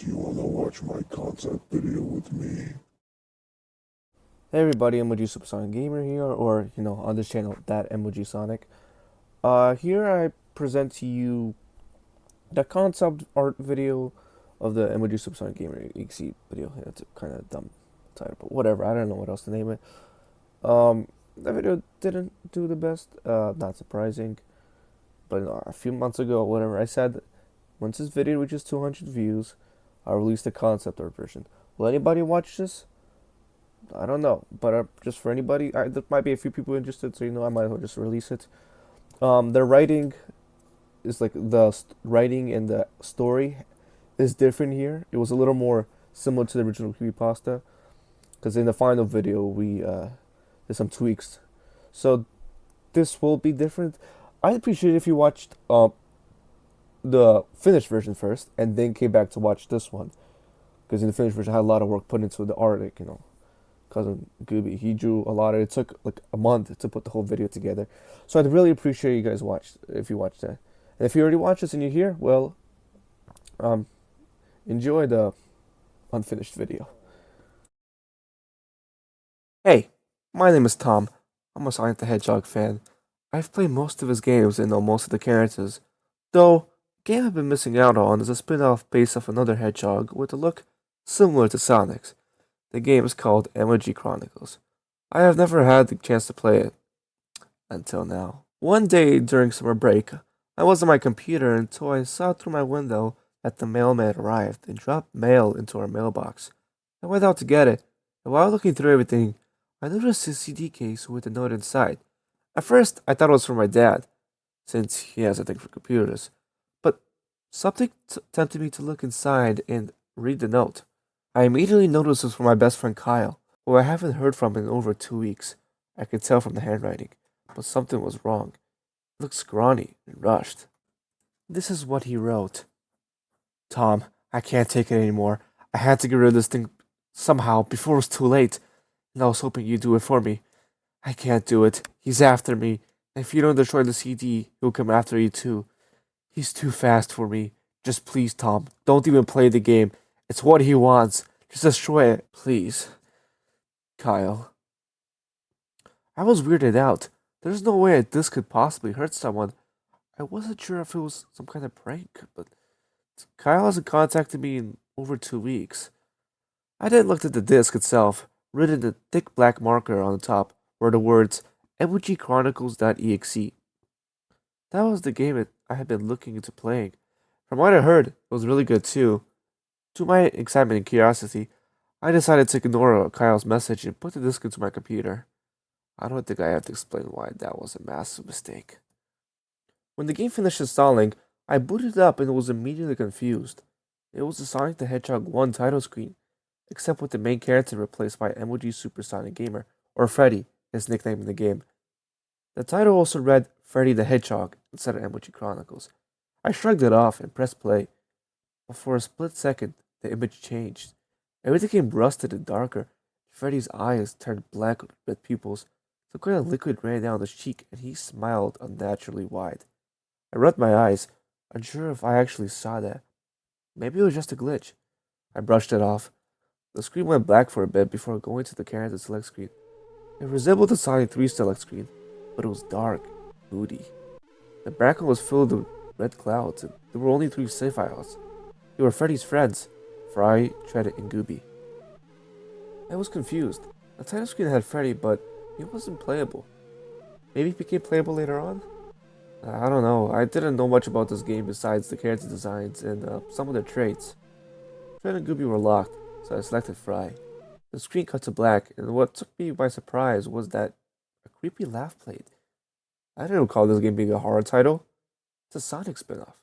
Do you wanna watch my concept video with me? Hey everybody, MLGSuperSonicGamer here, or on this channel, that MLGSonic. Here I present to you the concept art video of the MLGSuperSonicGamer.EXE video. Yeah, it's a kind of dumb title, but whatever. I don't know what else to name it. The video didn't do the best. Not surprising, but a few months ago, whatever, I said once this video reaches 200 views, I'll release the concept art version. Will anybody watch this? I don't know, but just for anybody, there might be a few people interested, so I might as well just release it. The writing is like writing and the story is different here. It was a little more similar to the original creepypasta, because in the final video we did some tweaks, so this will be different. I'd appreciate it if you watched the finished version first and then came back to watch this one, because in the finished version I had a lot of work put into the art, cousin Gooby. He drew a lot of it. It took like a month to put the whole video together. So I'd really appreciate you guys watch if you watched that. And if you already watched this and you're here, well, um, enjoy the unfinished video. Hey, my name is Tom. I'm a Sonic the Hedgehog fan. I've played most of his games and know most of the characters. Though, a game I've been missing out on is a spin-off based off another hedgehog with a look similar to Sonic's. The game is called MLG Chronicles. I have never had the chance to play it until now. One day during summer break, I was on my computer until I saw through my window that the mailman arrived and dropped mail into our mailbox. I went out to get it, and while looking through everything, I noticed a CD case with a note inside. At first, I thought it was for my dad, since he has a thing for computers, but something tempted me to look inside and read the note. I immediately noticed it was from my best friend Kyle, who I haven't heard from in over 2 weeks. I could tell from the handwriting, but something was wrong. It looked scrawny and rushed. This is what he wrote. Tom, I can't take it anymore. I had to get rid of this thing somehow before it was too late, and I was hoping you'd do it for me. I can't do it. He's after me. And if you don't destroy the CD, he'll come after you too. He's too fast for me. Just please, Tom, don't even play the game. It's what he wants. Just destroy it, please. Kyle. I was weirded out. There's no way this could possibly hurt someone. I wasn't sure if it was some kind of prank, but Kyle hasn't contacted me in over 2 weeks. I then looked at the disc itself. Written in thick black marker on the top were the words MLGChronicles.exe. That was the game I had been looking into playing. From what I heard, it was really good too. To my excitement and curiosity, I decided to ignore Kyle's message and put the disc into my computer. I don't think I have to explain why that was a massive mistake. When the game finished installing, I booted it up and was immediately confused. It was the Sonic the Hedgehog 1 title screen, except with the main character replaced by MLG Super Sonic Gamer, or Freddy, his nickname in the game. The title also read Freddy the Hedgehog instead of MLG Chronicles. I shrugged it off and pressed play, but for a split second, the image changed. Everything became rusted and darker. Freddy's eyes turned black with red pupils. Some kind of liquid ran down his cheek, and he smiled unnaturally wide. I rubbed my eyes, unsure if I actually saw that. Maybe it was just a glitch. I brushed it off. The screen went black for a bit before going to the character select screen. It resembled the Sonic 3 select screen, but it was dark, moody. The background was filled with red clouds, and there were only 3 save files. They were Freddy's friends, Fry, Shreddit, and Gooby. I was confused. The title screen had Freddy, but he wasn't playable. Maybe he became playable later on? I don't know. I didn't know much about this game besides the character designs and some of their traits. Shreddit and Gooby were locked, so I selected Fry. The screen cut to black, and what took me by surprise was that a creepy laugh played. I didn't recall this game being a horror title. It's a Sonic spin-off.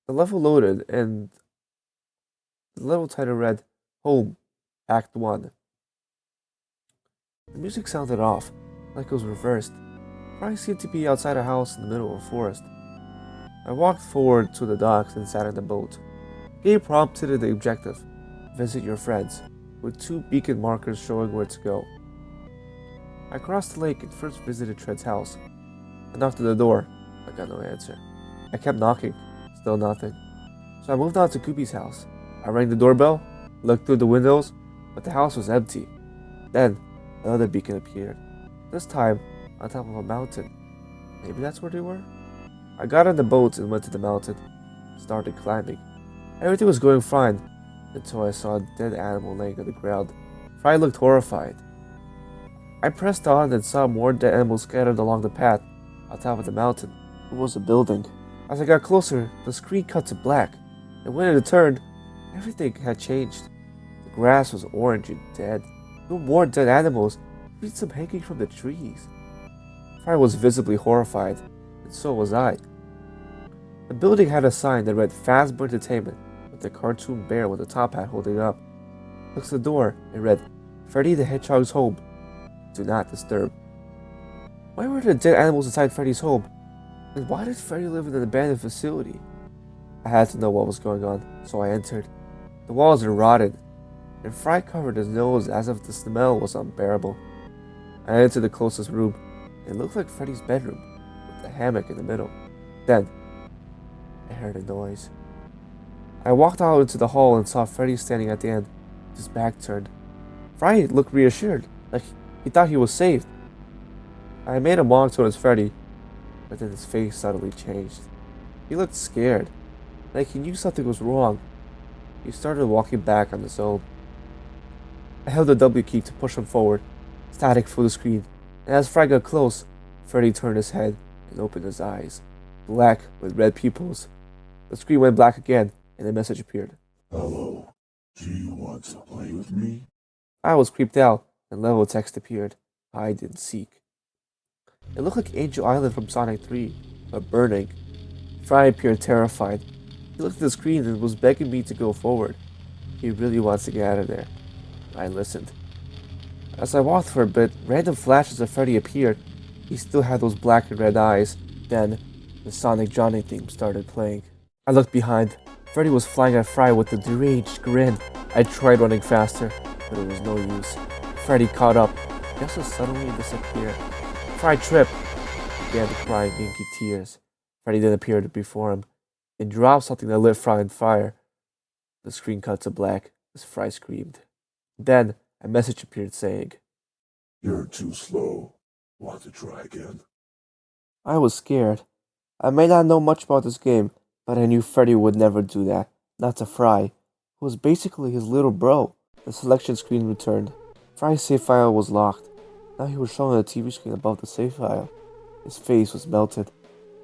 The level loaded, and the level title read, Home, Act 1. The music sounded off, like it was reversed. Fry seemed to be outside a house in the middle of a forest. I walked forward to the docks and sat in the boat. The game prompted the objective, visit your friends, with 2 beacon markers showing where to go. I crossed the lake and first visited Tread's house. I knocked on the door. I got no answer. I kept knocking. Still nothing. So I moved on to Gooby's house. I rang the doorbell, looked through the windows, but the house was empty. Then, another beacon appeared, this time on top of a mountain. Maybe that's where they were? I got on the boat and went to the mountain, started climbing. Everything was going fine until I saw a dead animal laying on the ground. Fry looked horrified. I pressed on and saw more dead animals scattered along the path on top of the mountain. It was a building. As I got closer, the screen cut to black, and when it turned, everything had changed. The grass was orange and dead. No more dead animals, even some hanging from the trees. Fry was visibly horrified, and so was I. The building had a sign that read Fazbear Entertainment with a cartoon bear with a top hat holding up. Next to the door, it read Freddy the Hedgehog's home. Do not disturb. Why were there dead animals inside Freddy's home? And why did Freddy live in an abandoned facility? I had to know what was going on, so I entered. The walls were rotted, and Fry covered his nose as if the smell was unbearable. I entered the closest room. It looked like Freddy's bedroom, with a hammock in the middle. Then, I heard a noise. I walked out into the hall and saw Freddy standing at the end, with his back turned. Fry looked reassured, like he thought he was saved. I made him walk towards Freddy, but then his face suddenly changed. He looked scared, like he knew something was wrong. He started walking back on his own. I held the W key to push him forward. Static filled the screen, and as Fry got close, Freddy turned his head and opened his eyes, black with red pupils. The screen went black again, and a message appeared. Hello, do you want to play with me? I was creeped out, and level text appeared. Hide and seek. It looked like Angel Island from Sonic 3, but burning. Fry appeared terrified. He looked at the screen and was begging me to go forward. He really wants to get out of there. I listened. As I walked for a bit, random flashes of Freddy appeared. He still had those black and red eyes. Then, the Sonic Johnny theme started playing. I looked behind. Freddy was flying at Fry with a deranged grin. I tried running faster, but it was no use. Freddy caught up, just as suddenly disappeared. Fry tripped, began to cry in inky tears. Freddy then appeared before him and dropped something that lit Fry on fire. The screen cut to black as Fry screamed. Then, a message appeared saying, You're too slow. Want to try again? I was scared. I may not know much about this game, but I knew Freddy would never do that. Not to Fry, who was basically his little bro. The selection screen returned. Fry's save file was locked. Now he was shown on the TV screen above the save file. His face was melted,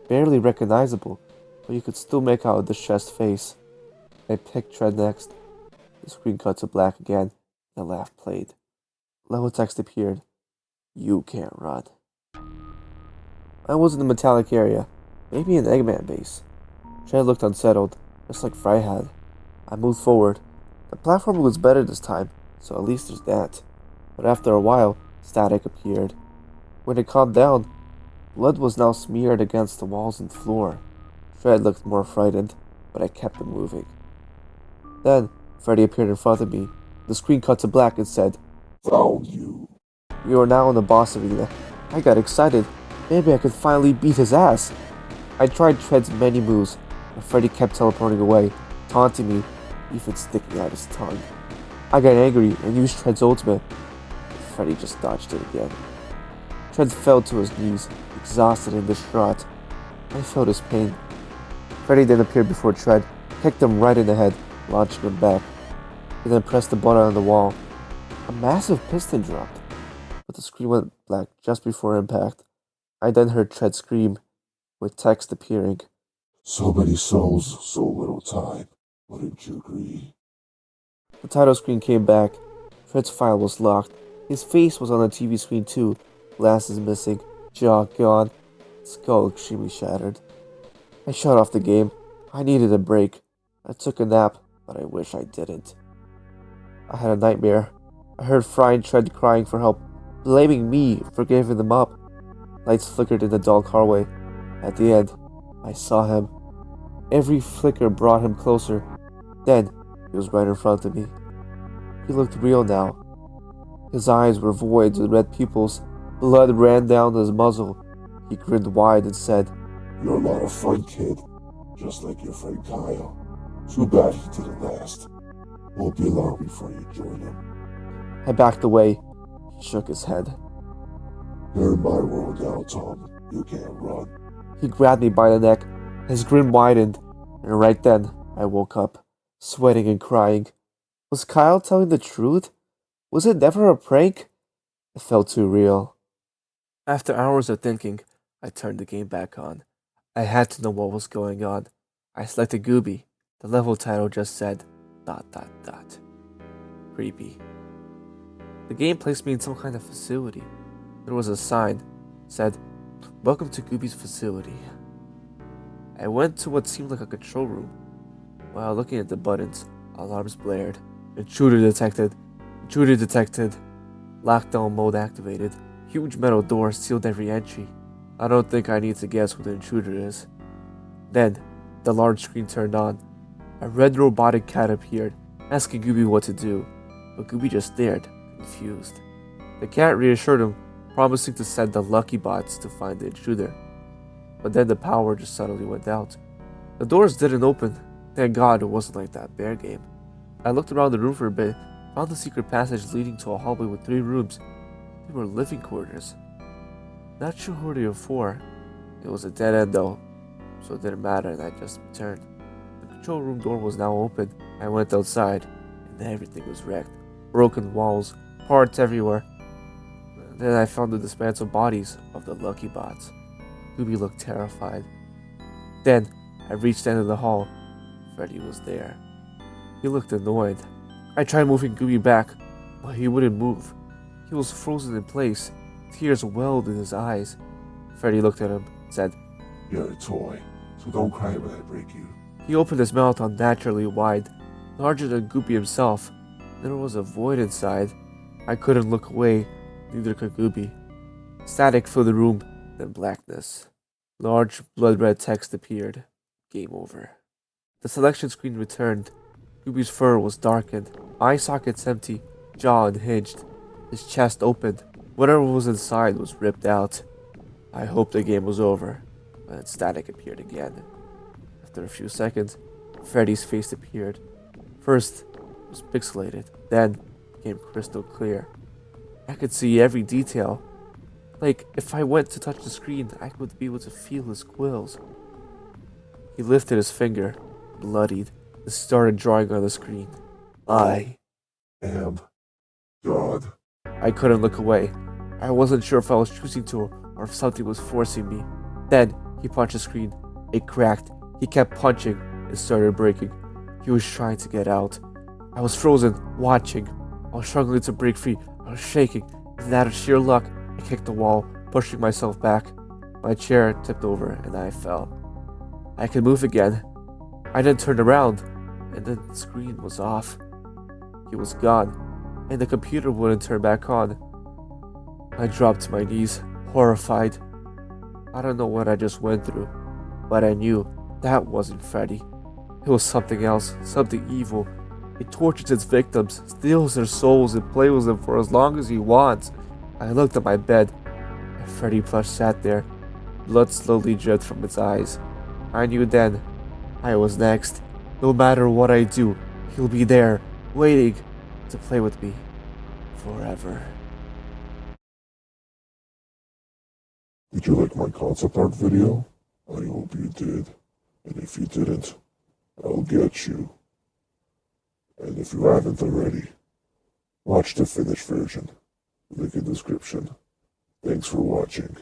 barely recognizable, but you could still make out a distressed face. I picked Tread next. The screen cut to black again, and a laugh played. Level text appeared. You can't run. I was in the metallic area, maybe an Eggman base. Tread looked unsettled, just like Fry had. I moved forward. The platform was better this time, so at least there's that. But after a while, static appeared. When it calmed down, blood was now smeared against the walls and floor. Fred looked more frightened, but I kept him moving. Then, Freddy appeared in front of me. The screen cut to black and said, Found you. We were now in the boss arena. I got excited. Maybe I could finally beat his ass. I tried Tread's many moves, but Freddy kept teleporting away, taunting me, even sticking out his tongue. I got angry and used Tread's ultimate, but Freddy just dodged it again. Tread fell to his knees, exhausted and distraught. I felt his pain. Freddy then appeared before Tread, kicked him right in the head, launching him back. He then pressed the button on the wall. A massive piston dropped, but the screen went black just before impact. I then heard Tread scream, with text appearing. So many souls, so little time. Wouldn't you agree? The title screen came back. Tread's file was locked. His face was on the TV screen too. Glasses missing, jaw gone, skull extremely shattered. I shut off the game. I needed a break. I took a nap, but I wish I didn't. I had a nightmare. I heard Fry and Tread crying for help, blaming me for giving them up. Lights flickered in the dark hallway. At the end, I saw him. Every flicker brought him closer. Then, he was right in front of me. He looked real now. His eyes were voids with red pupils. Blood ran down his muzzle. He grinned wide and said, You're a lot of fun, kid. Just like your friend Kyle. Too bad he didn't last. Won't be long before you join him. I backed away. He shook his head. You're in my world now, Tom. You can't run. He grabbed me by the neck. His grin widened, and right then I woke up, sweating and crying. Was Kyle telling the truth? Was it never a prank? It felt too real. After hours of thinking, I turned the game back on. I had to know what was going on. I selected Gooby. The level title just said ... Creepy. The game placed me in some kind of facility. There was a sign, said, "Welcome to Gooby's facility." I went to what seemed like a control room. While looking at the buttons, alarms blared. Intruder detected. Intruder detected. Lockdown mode activated. Huge metal doors sealed every entry. I don't think I need to guess who the intruder is. Then, the large screen turned on. A red robotic cat appeared, asking Gooby what to do, but Gooby just stared, confused. The cat reassured him, promising to send the lucky bots to find the intruder. But then the power just suddenly went out. The doors didn't open. Thank God it wasn't like that bear game. I looked around the room for a bit, found a secret passage leading to a hallway with 3 rooms. They were living quarters. Not sure who they were for. It was a dead end though, so it didn't matter and I just returned. The control room door was now open. I went outside, and everything was wrecked. Broken walls, parts everywhere. Then I found the dismantled bodies of the lucky bots. Gooby looked terrified. Then I reached the end of the hall. Freddy was there. He looked annoyed. I tried moving Gooby back, but he wouldn't move. He was frozen in place. Tears welled in his eyes. Freddy looked at him and said, You're a toy, so don't cry when I break you. He opened his mouth unnaturally wide, larger than Gooby himself. There was a void inside. I couldn't look away, neither could Gooby. Static filled the room, then blackness. Large blood-red text appeared. Game over. The selection screen returned. Gooby's fur was darkened, eye sockets empty, jaw unhinged. His chest opened. Whatever was inside was ripped out. I hoped the game was over, but then static appeared again. After a few seconds, Freddy's face appeared. First, it was pixelated, then became crystal clear. I could see every detail. Like, if I went to touch the screen, I would be able to feel his quills. He lifted his finger, bloodied, and started drawing on the screen. I am God. I couldn't look away. I wasn't sure if I was choosing to or if something was forcing me. Then, he punched the screen. It cracked. He kept punching. It started breaking. He was trying to get out. I was frozen, watching. I was struggling to break free. I was shaking. And out of sheer luck, I kicked the wall, pushing myself back. My chair tipped over and I fell. I could move again. I then turned around, and then the screen was off. He was gone, and the computer wouldn't turn back on. I dropped to my knees, horrified. I don't know what I just went through, but I knew that wasn't Freddy. It was something else, something evil. It tortures its victims, steals their souls, and plays with them for as long as he wants. I looked at my bed, and Freddy plush sat there. Blood slowly dripped from its eyes. I knew then I was next. No matter what I do, he'll be there, waiting to play with me forever. Did you like my concept art video? I hope you did. And if you didn't, I'll get you. And if you haven't already, watch the finished version. Link in description. Thanks for watching.